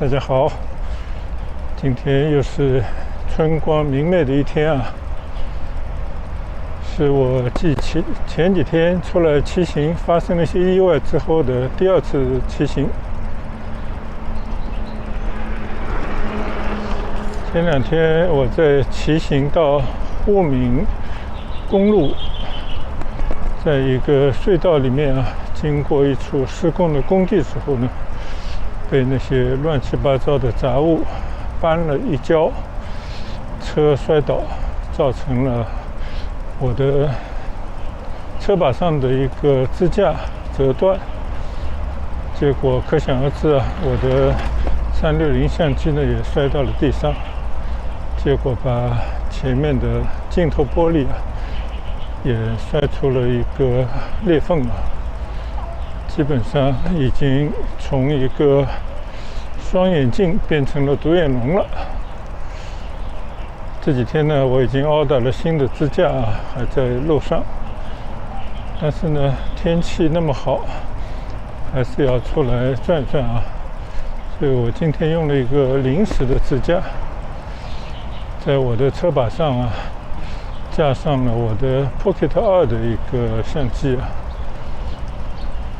大家好，今天又是春光明媚的一天啊，是我继前几天出来骑行发生了一些意外之后的第二次骑行。前两天我在骑行到沪闽公路，在一个隧道里面啊，经过一处施工的工地时候呢，被那些乱七八糟的杂物绊了一跤，车摔倒，造成了我的车把上的一个支架折断，结果可想而知啊，我的360相机呢也摔到了地上，结果把前面的镜头玻璃啊也摔出了一个裂缝啊，基本上已经从一个双眼镜变成了独眼龙了。这几天呢，我已经order了新的支架啊，还在路上。但是呢，天气那么好，还是要出来转转啊。所以我今天用了一个临时的支架，在我的车把上啊，架上了我的 Pocket 2的一个相机啊。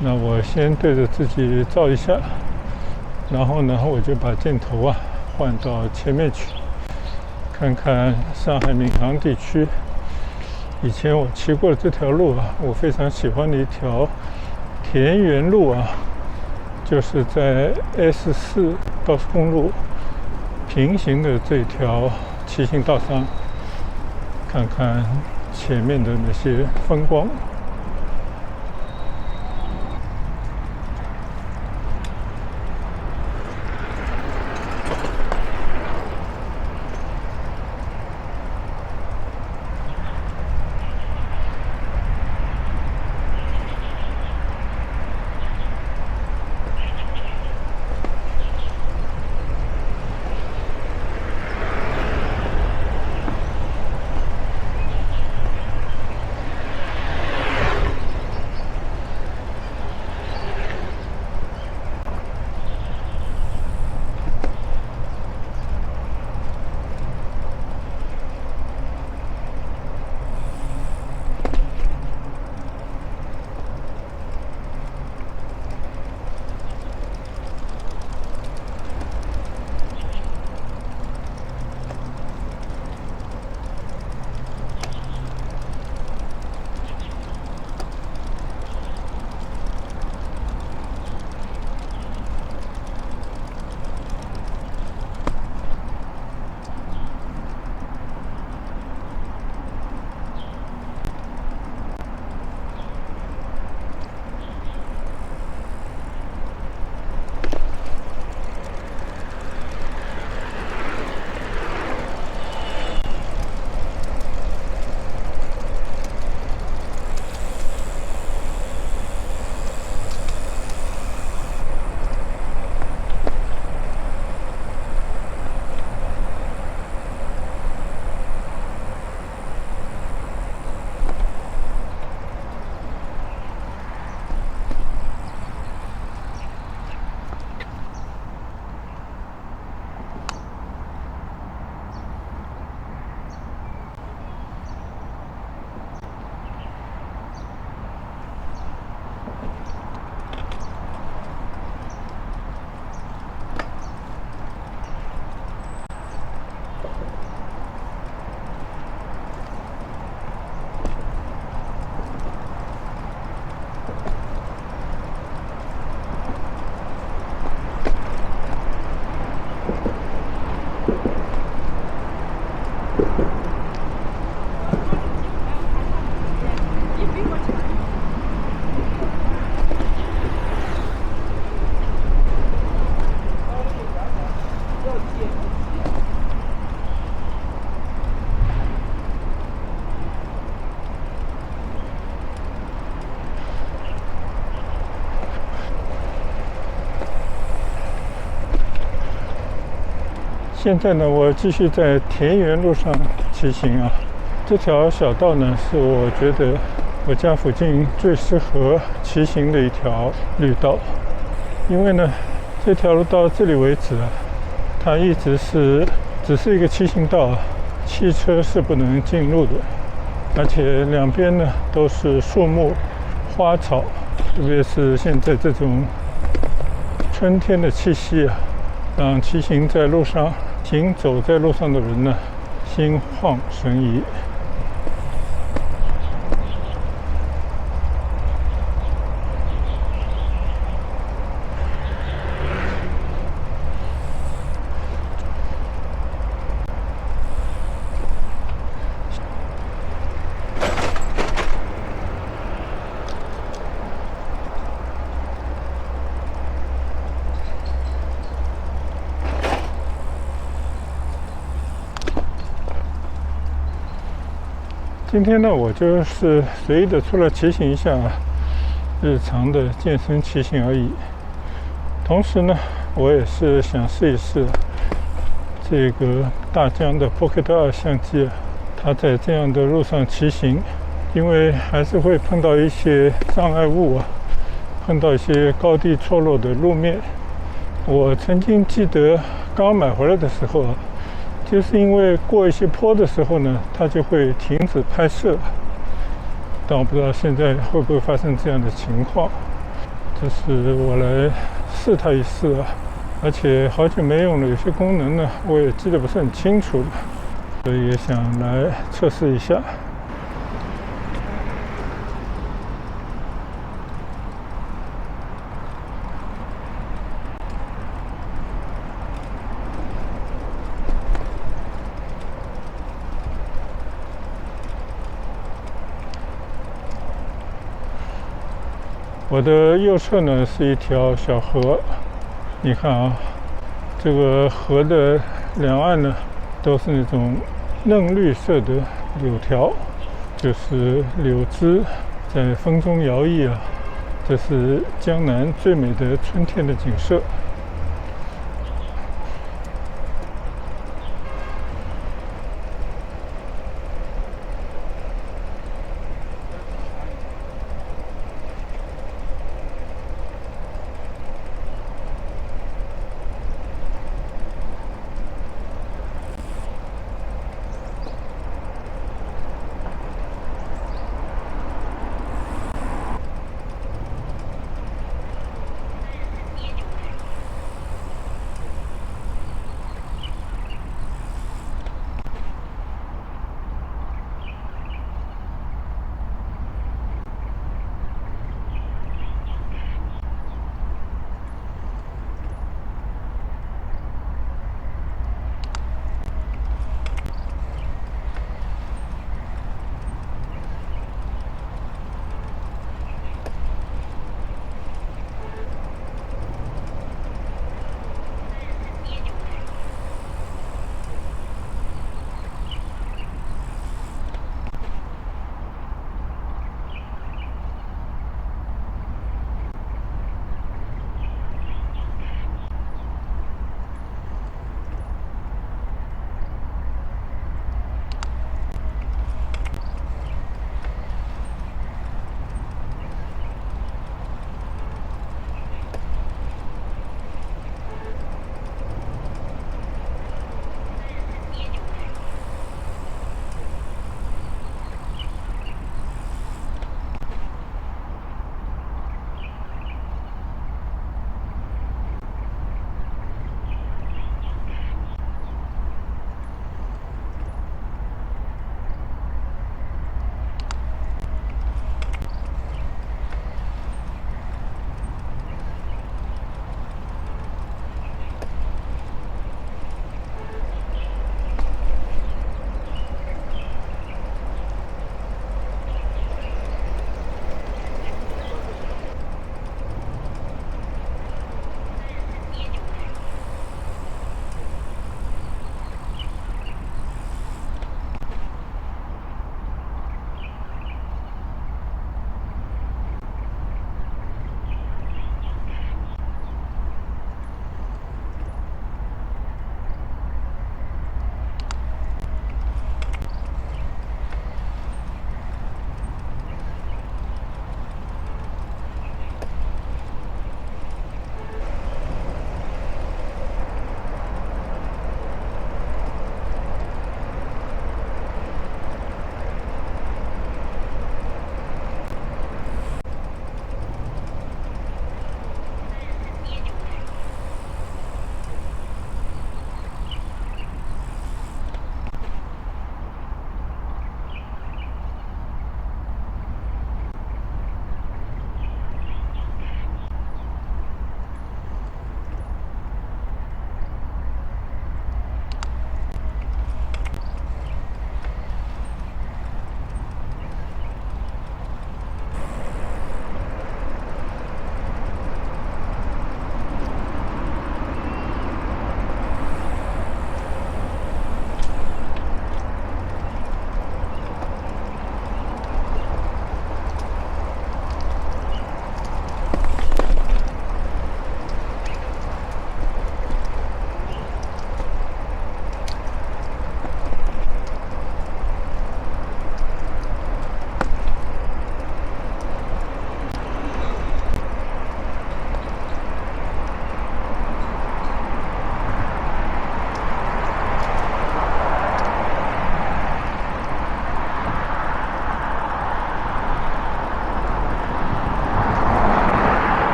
那我先对着自己照一下，然后呢，我就把镜头啊换到前面去，看看上海闵行地区以前我骑过的这条路啊，我非常喜欢的一条田园路啊，就是在 S4 高速公路平行的这条骑行道上，看看前面的那些风光。现在呢，我继续在田园路上骑行啊。这条小道呢，是我觉得我家附近最适合骑行的一条绿道，因为呢，这条路到这里为止啊，它一直只是一个骑行道啊，汽车是不能进入的，而且两边呢都是树木、花草，特别是现在这种春天的气息啊，让骑行在路上、行走在路上的人呢，心旷神怡。今天呢，我就是随意的出来骑行一下日常的健身骑行而已。同时呢，我也是想试一试这个大疆的 Pocket 2相机啊，它在这样的路上骑行，因为还是会碰到一些障碍物啊，碰到一些高低错落的路面。我曾经记得刚买回来的时候啊，就是因为过一些坡的时候呢，它就会停止拍摄，但我不知道现在会不会发生这样的情况。这是我来试它一试啊，而且好久没用了，有些功能呢我也记得不是很清楚了，所以也想来测试一下。我的右侧呢是一条小河，你看啊，这个河的两岸呢都是那种嫩绿色的柳条，就是柳枝在风中摇曳啊，这是江南最美的春天的景色。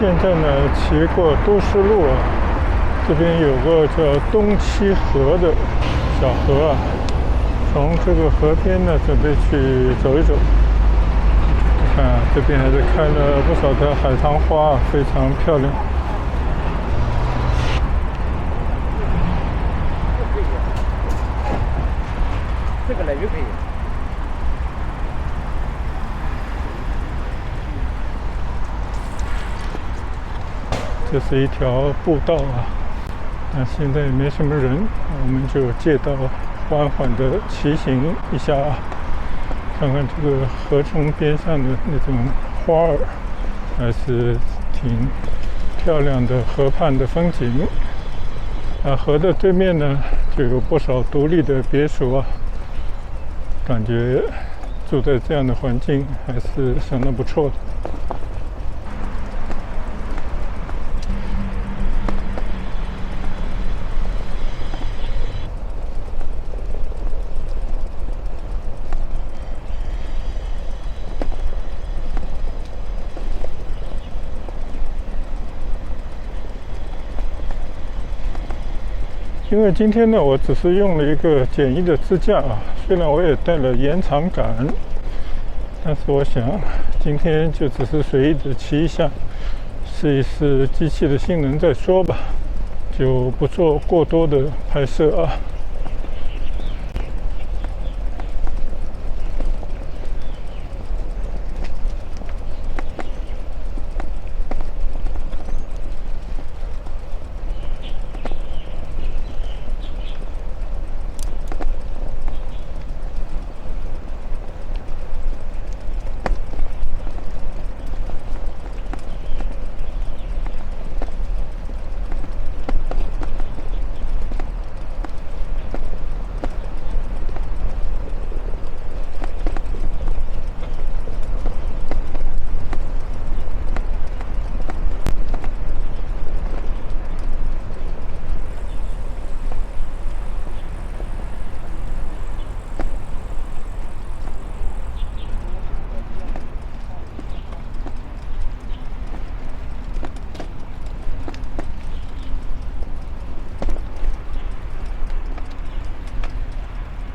现在呢骑过都市路啊，这边有个叫东七河的小河啊，从这个河边呢准备去走一走。看啊，这边还是开了不少的海棠花，非常漂亮。这个来就可以。这是一条步道啊，那现在也没什么人，我们就借道缓缓地骑行一下啊，看看这个河中边上的那种花儿，还是挺漂亮的河畔的风景。啊，河的对面呢，就有不少独立的别墅啊，感觉住在这样的环境还是相当不错的。因为今天呢，我只是用了一个简易的支架啊，虽然我也带了延长杆，但是我想今天就只是随意的骑一下，试一试机器的性能再说吧，就不做过多的拍摄啊。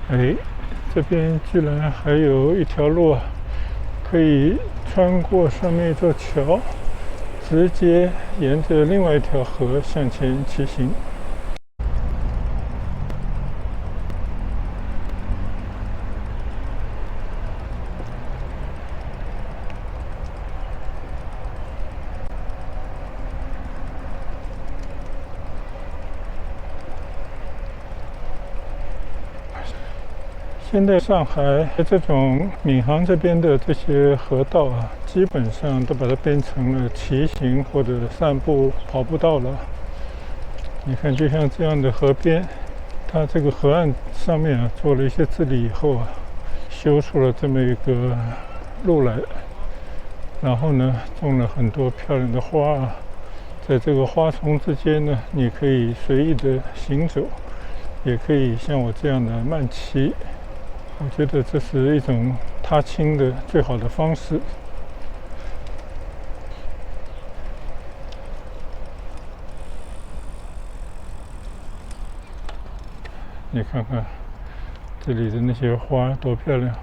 哎，这边居然还有一条路啊，可以穿过上面一座桥，直接沿着另外一条河向前骑行。现在上海这种闵行这边的这些河道啊，基本上都把它变成了骑行或者散步跑步道了。你看，就像这样的河边，它这个河岸上面啊做了一些治理以后啊，修出了这么一个路来，然后呢种了很多漂亮的花啊，在这个花丛之间呢，你可以随意的行走，也可以像我这样的慢骑。我觉得这是一种踏青的最好的方式。你看看这里的那些花多漂亮！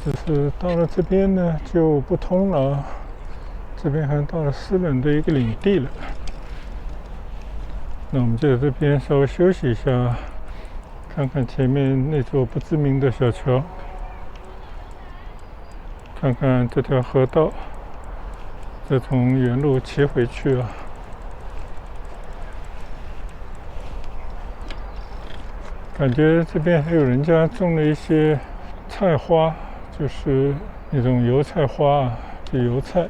只是到了这边呢就不通了，这边还到了私人的一个领地了。那我们就在这边稍微休息一下，看看前面那座不知名的小桥，看看这条河道，再从原路骑回去啊。感觉这边还有人家种了一些菜花，就是那种油菜花啊，就油菜，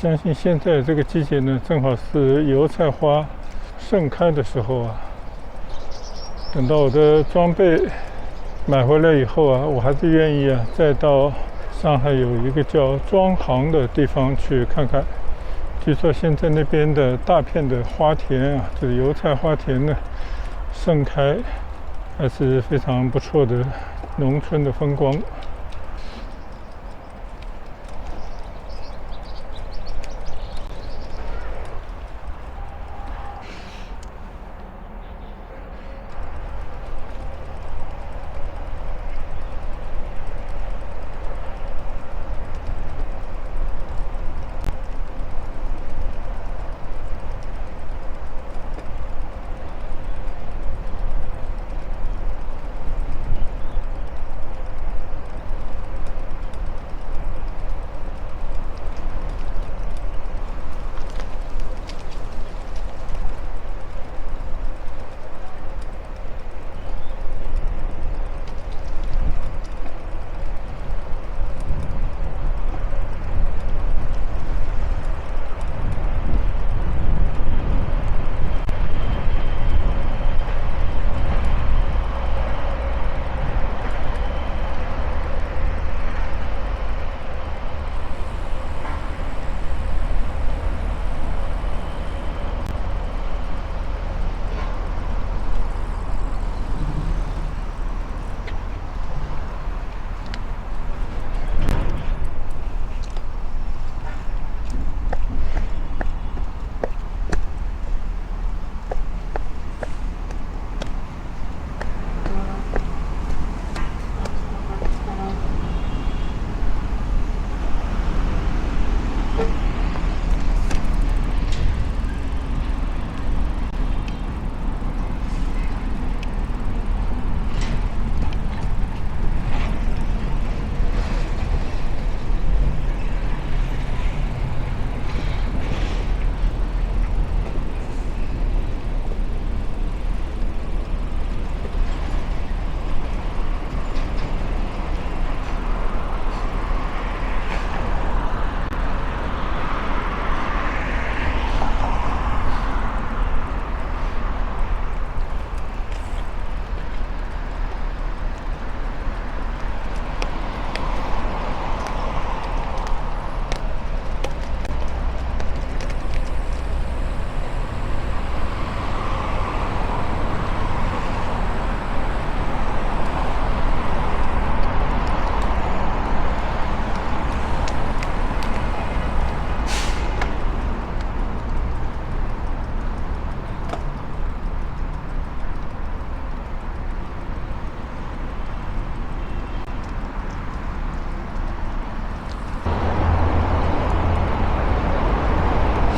相信现在这个季节呢，正好是油菜花盛开的时候啊。等到我的装备买回来以后啊，我还是愿意啊，再到上海有一个叫庄行的地方去看看。据说现在那边的大片的花田啊，这个油菜花田呢盛开，还是非常不错的农村的风光。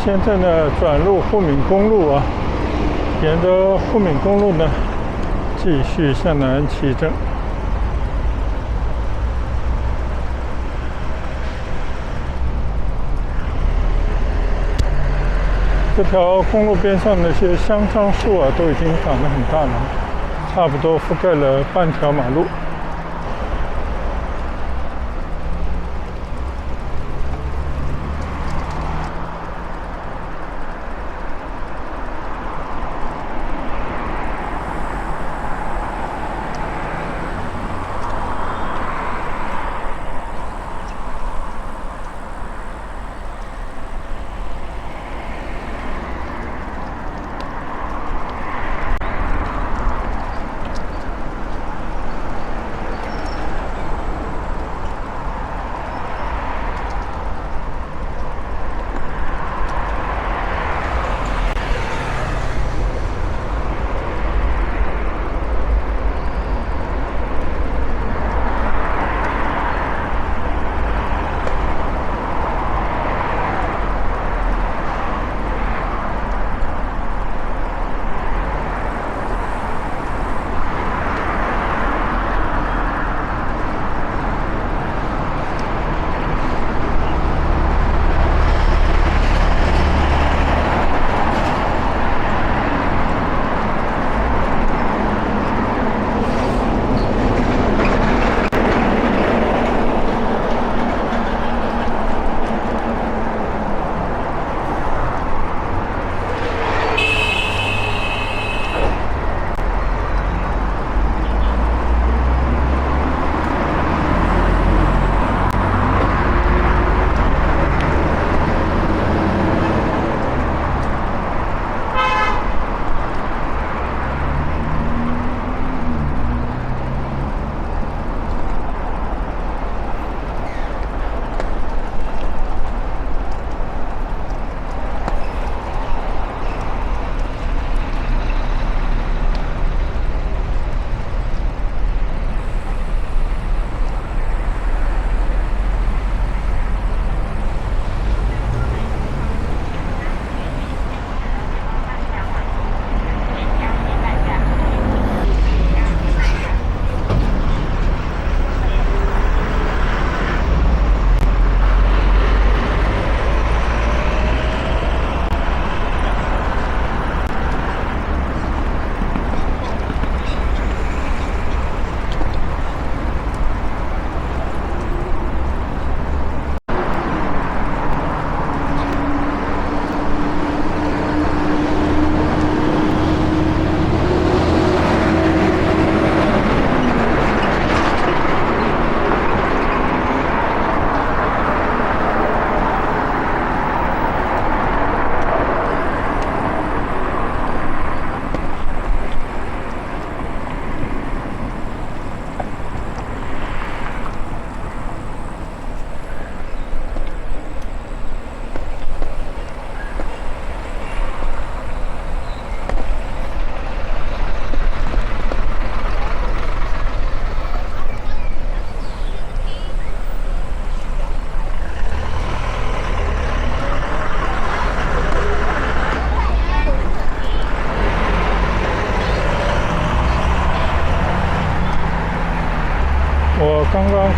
现在呢，转入沪闽公路啊，沿着沪闽公路呢，继续向南骑正。这条公路边上那些香樟树啊，都已经长得很大了，差不多覆盖了半条马路。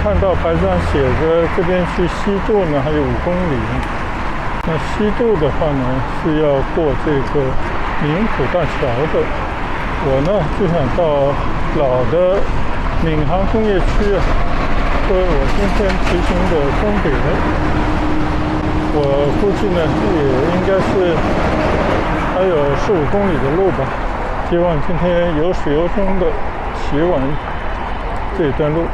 看到牌子上写着这边去西渡呢还有5公里，那西渡的话呢是要过这个闽浦大桥的。我呢就想到老的闵行工业区啊，作为我今天骑行的终点。我估计呢也应该是还有4-5公里的路吧。希望今天有始有终的骑完这段路。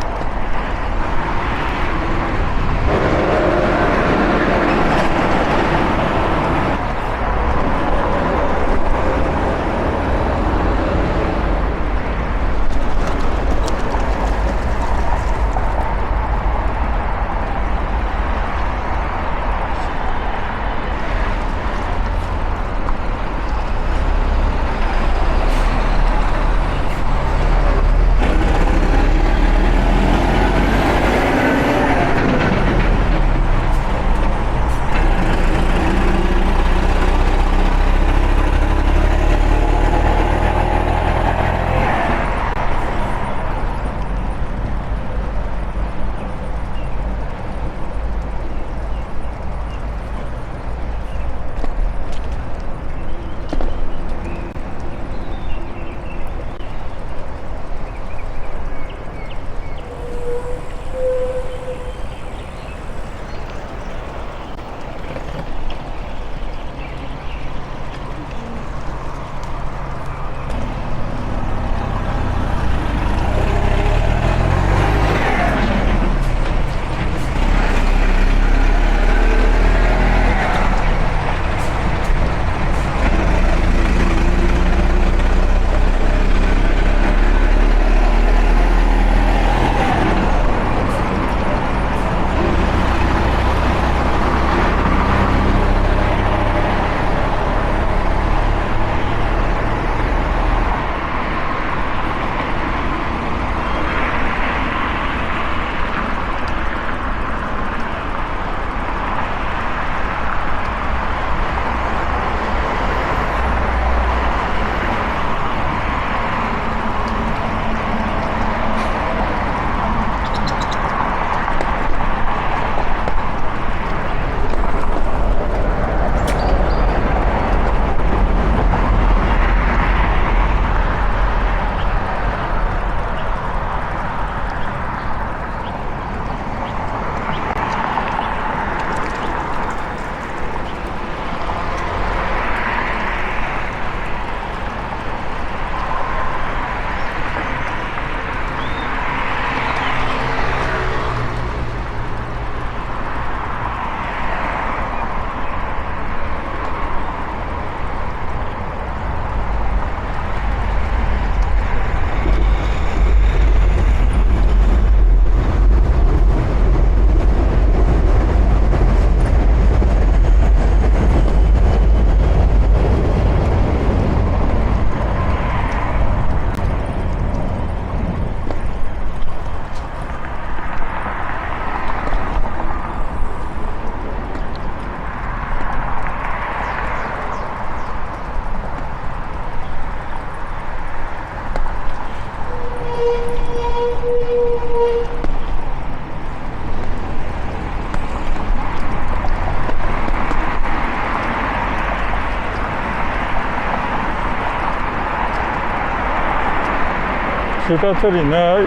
骑到这里呢，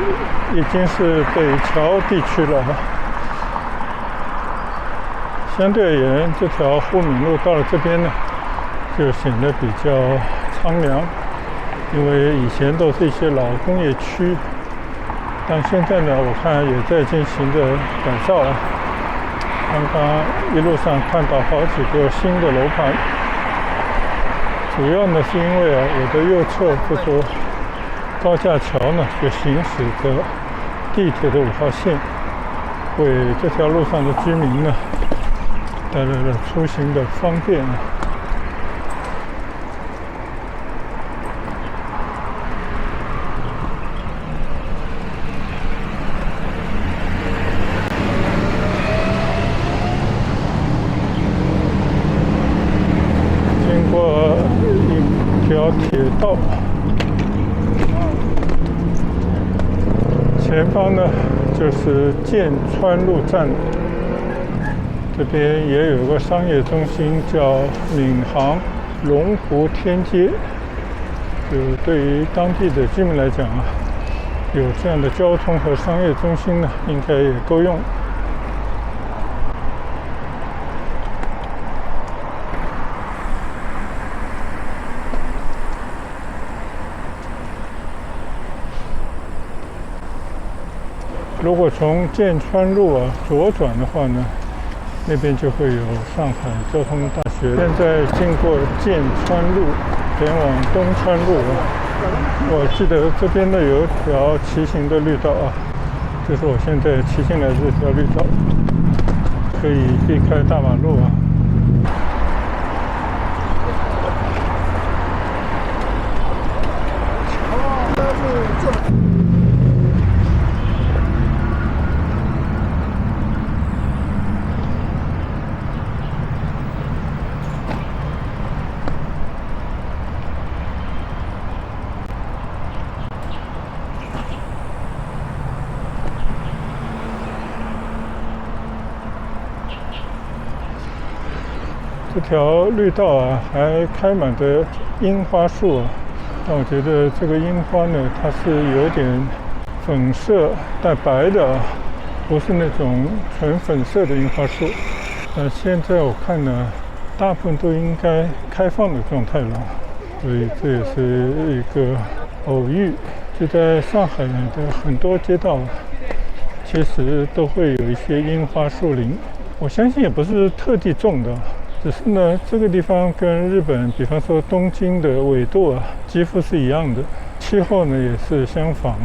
已经是北桥地区了。相对而言，这条沪闵路到了这边呢，就显得比较苍凉，因为以前都是一些老工业区，但现在呢，我看也在进行着改造啊。刚刚一路上看到好几个新的楼盘，主要呢是因为我的右侧这座高架桥呢，就行驶着地铁的5号线，为这条路上的居民呢带来了出行的方便啊。经过一条铁道。前方呢就是剑川路站，这边也有个商业中心叫闵行龙湖天街。就对于当地的居民来讲啊，有这样的交通和商业中心呢，应该也够用。如果从剑川路左转的话呢，那边就会有上海交通大学。现在经过剑川路，前往东川路我记得这边呢有一条骑行的绿道就是我现在骑进来这条绿道，可以避开大马路这条绿道还开满着樱花树但我觉得这个樱花呢，它是有点粉色带白的不是那种纯粉色的樱花树。现在我看呢，大部分都应该开放的状态了，所以这也是一个偶遇。就在上海的很多街道，其实都会有一些樱花树林。我相信也不是特地种的。只是呢，这个地方跟日本，比方说东京的纬度几乎是一样的，气候呢也是相仿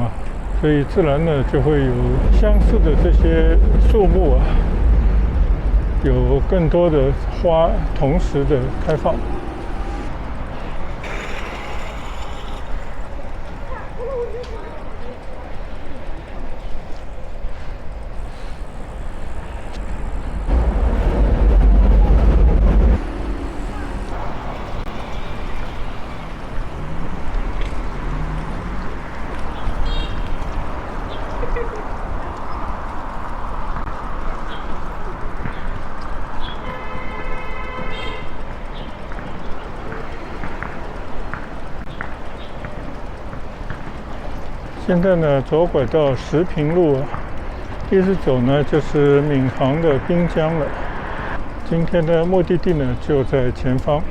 所以自然呢就会有相似的这些树木有更多的花同时的开放。现在呢，左拐到石屏路一直走呢，就是闵行的滨江了。今天的目的地呢，就在前方。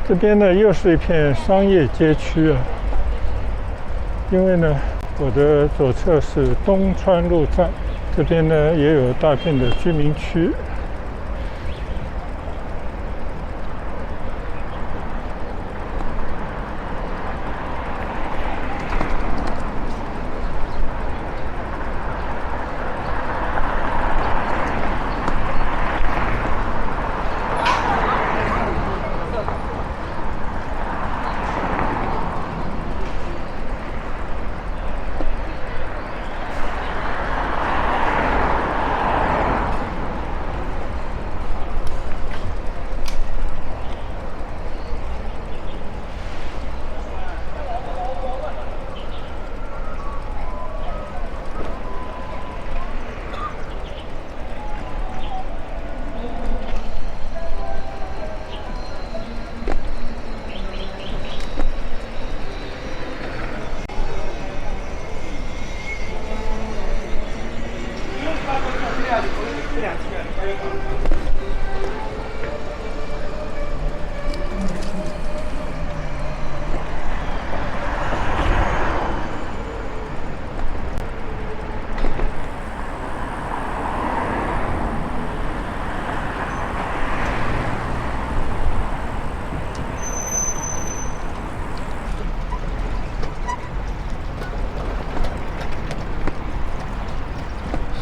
这边呢又是一片商业街区因为呢我的左侧是东川路站，这边呢也有大片的居民区。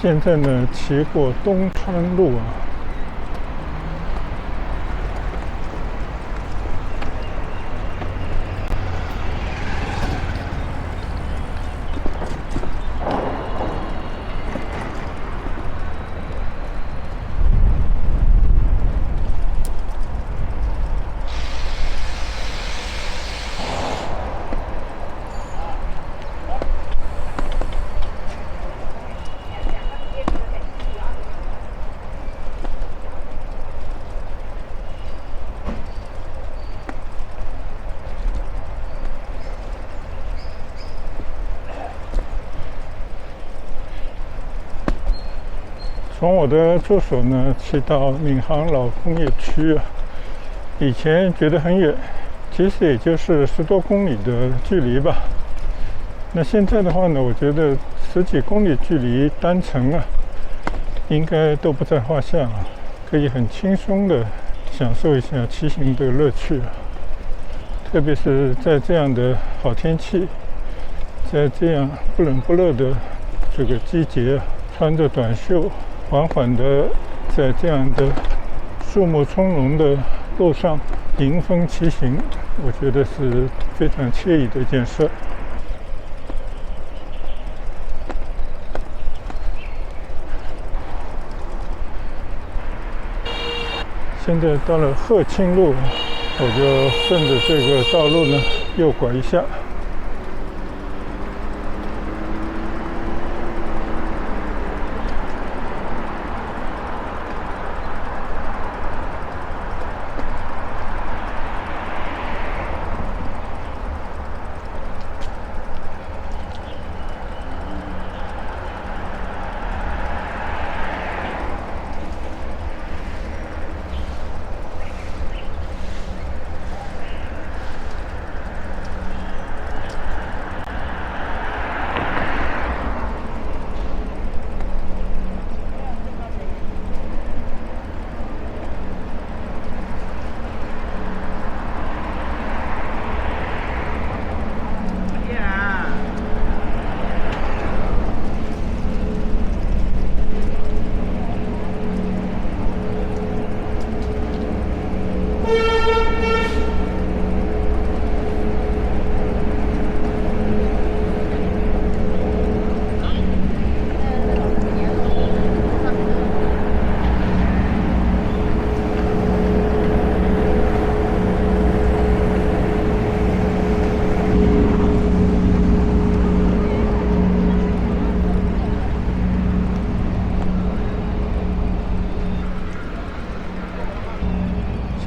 现在呢，骑过东川路啊。从我的住所呢，骑到闵行老工业区啊，以前觉得很远，其实也就是10多公里的距离吧。那现在的话呢，我觉得10几公里距离单程啊，应该都不在话下啊，可以很轻松的享受一下骑行的乐趣啊。特别是在这样的好天气，在这样不冷不热的这个季节，穿着短袖，缓缓的在这样的树木葱茏的路上迎风骑行，我觉得是非常惬意的一件事。现在到了鹤青路，我就顺着这个道路呢右拐一下。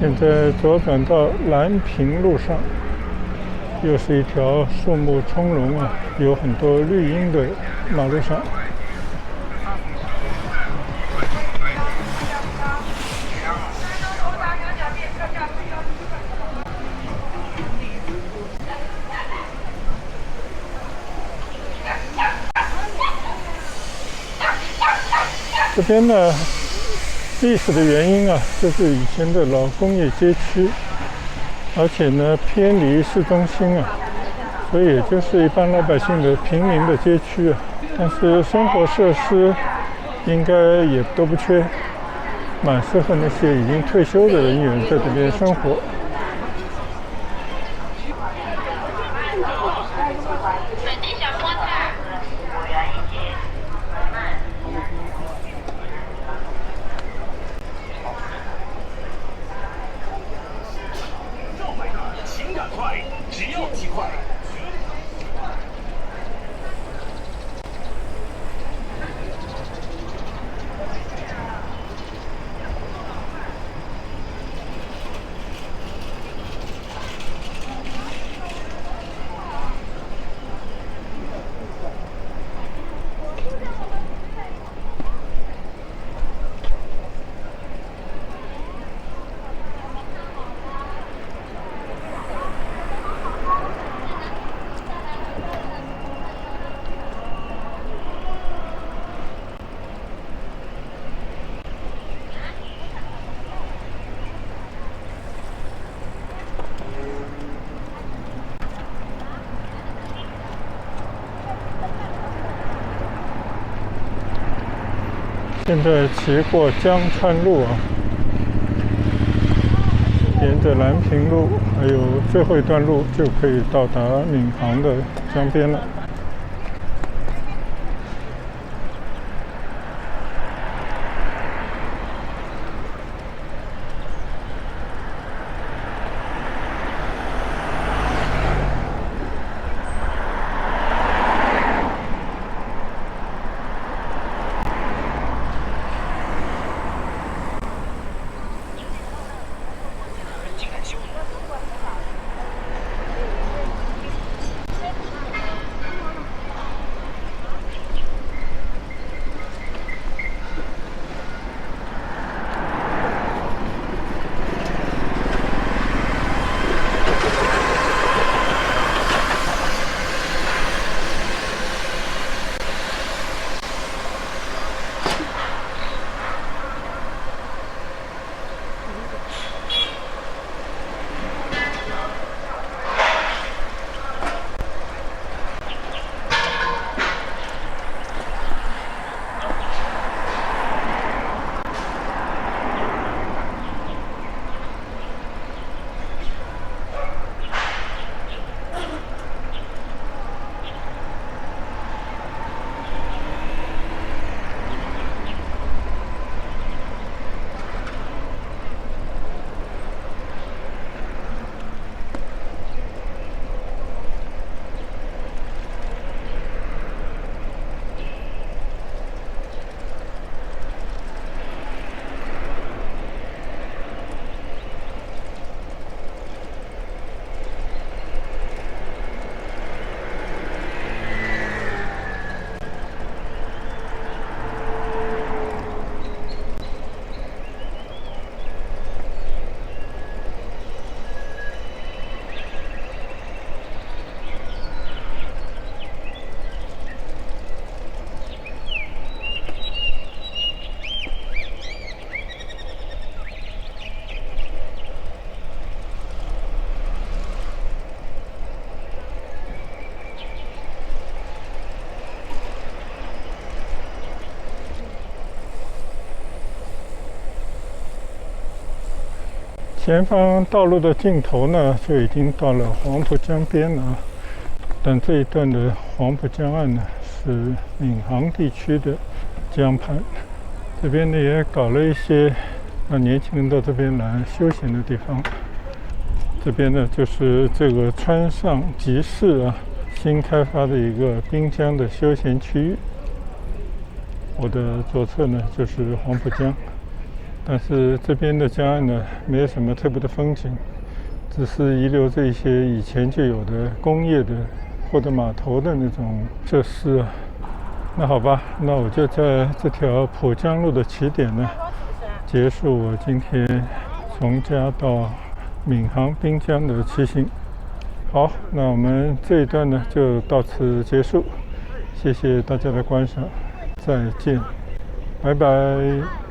现在左转到蓝屏路上，又是一条树木葱茏啊，有很多绿荫的马路上。这边呢，历史的原因啊，就是以前的老工业街区，而且呢偏离市中心啊，所以也就是一般老百姓的平民的街区啊。但是生活设施应该也都不缺，蛮适合那些已经退休的人员在这边生活。现在骑过江川路啊，沿着兰平路还有最后一段路就可以到达闵行的江边了。前方道路的尽头呢，就已经到了黄浦江边了。但这一段的黄浦江岸呢，是闵行地区的江畔。这边呢也搞了一些让年轻人到这边来休闲的地方。这边呢就是这个川上集市啊，新开发的一个滨江的休闲区域。我的左侧呢就是黄浦江。但是这边的江岸呢，没有什么特别的风景，只是遗留着一些以前就有的工业的或者码头的那种设施啊。那好吧，那我就在这条浦江路的起点呢，结束我今天从家到闵行滨江的骑行。好，那我们这一段呢就到此结束，谢谢大家的观赏，再见，拜拜。